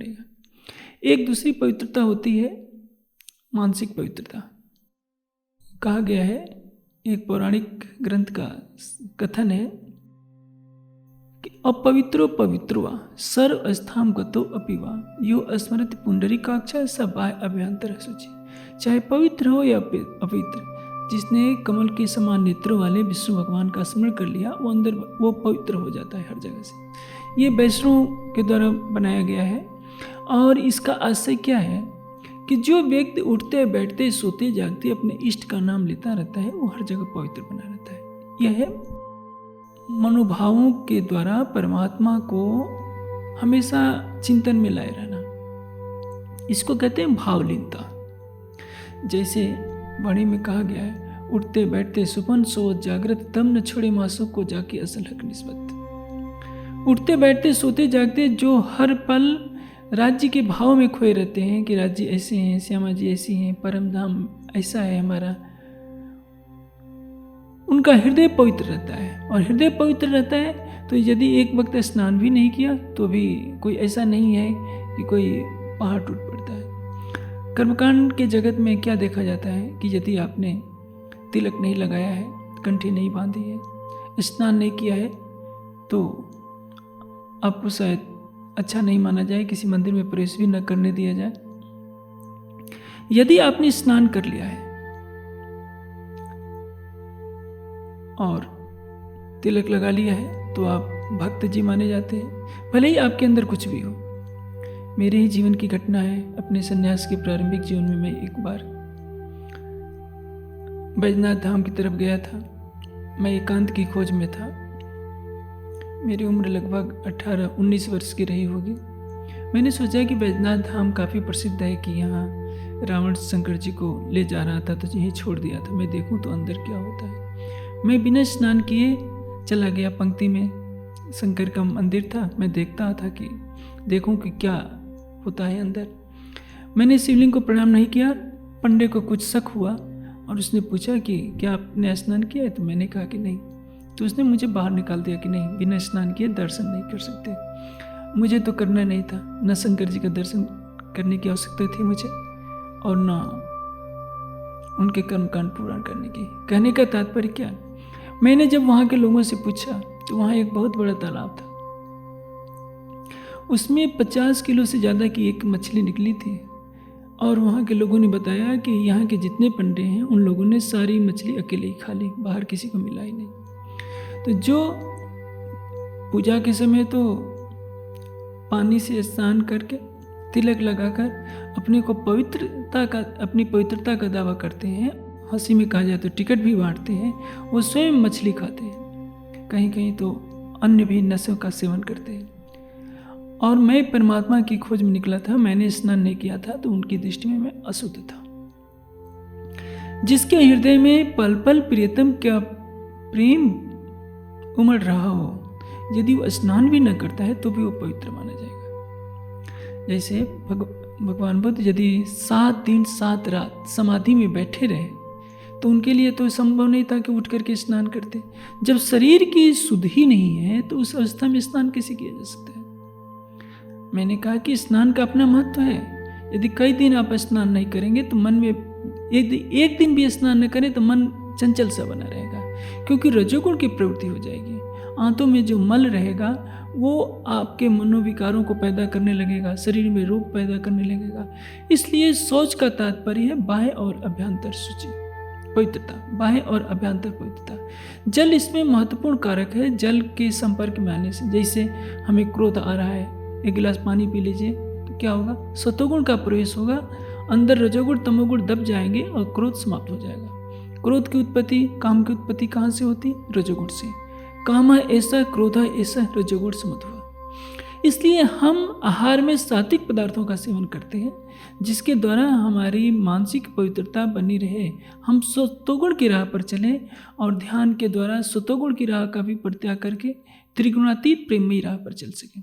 पड़ेगा। एक दूसरी पवित्रता होती है मानसिक पवित्रता। कहा गया है, एक पौराणिक ग्रंथ का कथन है कि अपवित्रो पवित्रो सर्व स्थाम गतो अपिवा यो स्मृति पुंडरीकाक्षा स बाह्य अभ्यंतर शुचि। चाहे पवित्र हो या अपवित्र, जिसने कमल के समान नेत्रों वाले विष्णु भगवान का स्मरण कर लिया वो पवित्र हो जाता है हर जगह से। ये वैष्णव के द्वारा बनाया गया है। और इसका आशय क्या है कि जो व्यक्ति उठते बैठते सोते जागते अपने इष्ट का नाम लेता रहता है वो हर जगह पवित्र बना रहता है। यह मनोभावों के द्वारा परमात्मा को हमेशा चिंतन में लाए रहना, इसको कहते हैं भावलीनता। जैसे वाणी में कहा गया है, उठते बैठते सुपन सोत जागृत तम न छोड़े मासों को जाके असल हक निस्बत। उठते बैठते सोते जागते जो हर पल राज्य के भाव में खोए रहते हैं कि राज्य ऐसे हैं, श्यामा जी ऐसी हैं, परम धाम ऐसा है हमारा, उनका हृदय पवित्र रहता है। और हृदय पवित्र रहता है तो यदि एक वक्त स्नान भी नहीं किया तो भी कोई ऐसा नहीं है कि कोई पहाड़ टूट पड़ता है। कर्मकांड के जगत में क्या देखा जाता है कि यदि आपने तिलक नहीं लगाया है, कंठी नहीं बांधी है, स्नान नहीं किया है, तो आपको शायद अच्छा नहीं माना जाए, किसी मंदिर में प्रवेश भी न करने दिया जाए। यदि आपने स्नान कर लिया है और तिलक लगा लिया है तो आप भक्त जी माने जाते हैं, भले ही आपके अंदर कुछ भी हो। मेरे ही जीवन की घटना है। अपने सन्यास के प्रारंभिक जीवन में मैं एक बार बैजनाथ धाम की तरफ गया था। मैं एकांत की खोज में था। मेरी उम्र लगभग 18-19 वर्ष की रही होगी। मैंने सोचा कि बैजनाथ धाम काफ़ी प्रसिद्ध है कि यहाँ रावण शंकर जी को ले जा रहा था, तो यहीं छोड़ दिया था, मैं देखूं तो अंदर क्या होता है। मैं बिना स्नान किए चला गया। पंक्ति में शंकर का मंदिर था, मैं देखता था कि देखूं कि क्या होता है अंदर। मैंने शिवलिंग को प्रणाम नहीं किया। पंडित को कुछ शक हुआ और उसने पूछा कि क्या आपने स्नान किया है? तो मैंने कहा कि नहीं। तो उसने मुझे बाहर निकाल दिया कि नहीं, बिना स्नान किए दर्शन नहीं कर सकते। मुझे तो करना नहीं था, न शंकर जी का दर्शन करने की आवश्यकता थी मुझे और न उनके कर्मकांड पूर्ण करने की। कहने का तात्पर्य क्या, मैंने जब वहाँ के लोगों से पूछा तो वहाँ एक बहुत बड़ा तालाब था, उसमें 50 किलो से ज़्यादा की एक मछली निकली थी और वहाँ के लोगों ने बताया कि यहाँ के जितने पंडे हैं उन लोगों ने सारी मछली अकेले ही खा ली, बाहर किसी को मिला ही नहीं। तो जो पूजा के समय तो पानी से स्नान करके तिलक लगाकर अपनी पवित्रता का दावा करते हैं, हंसी में कहा जाए तो टिकट भी बांटते हैं, वो स्वयं मछली खाते हैं, कहीं कहीं तो अन्य भी नशों का सेवन करते हैं। और मैं परमात्मा की खोज में निकला था, मैंने स्नान नहीं किया था, तो उनकी दृष्टि में मैं अशुद्ध था। जिसके हृदय में पल पल प्रियतम का प्रेम उमड़ रहा हो, यदि वो स्नान भी न करता है तो भी वो पवित्र माना जाएगा। जैसे भगवान बुद्ध यदि 7 दिन 7 रात समाधि में बैठे रहे तो उनके लिए तो संभव नहीं था कि उठ करके स्नान करते। जब शरीर की शुद्ध ही नहीं है तो उस अवस्था में स्नान कैसे किया जा सकता है? मैंने कहा कि स्नान का अपना महत्व है। यदि कई दिन आप स्नान नहीं करेंगे तो मन में एक दिन भी स्नान न करें तो मन चंचल सा बना रहेगा, क्योंकि रजोगुण की प्रवृत्ति हो जाएगी। आंतों में जो मल रहेगा वो आपके मनोविकारों को पैदा करने लगेगा, शरीर में रोग पैदा करने लगेगा। इसलिए शौच का तात्पर्य है बाह्य और अभ्यंतर शुचि पवित्रता, बाह्य और अभ्यंतर पवित्रता। जल इसमें महत्वपूर्ण कारक है। जल के संपर्क में आने से, जैसे हमें क्रोध आ रहा है, एक गिलास पानी पी लीजिए तो क्या होगा, सतोगुण का प्रवेश होगा, अंदर रजोगुण तमोगुण दब जाएंगे और क्रोध समाप्त हो जाएगा। क्रोध की उत्पत्ति, काम की उत्पत्ति कहाँ से होती? रजोगुण से। काम ऐसा, क्रोध ऐसा, रजोगुण समत हुआ। इसलिए हम आहार में सात्विक पदार्थों का सेवन करते हैं, जिसके द्वारा हमारी मानसिक पवित्रता बनी रहे। हम सतोगुण की राह पर चलें और ध्यान के द्वारा सतोगुण की राह का भी परित्याग करके त्रिगुणातीत प्रेममयी राह पर चल सकें।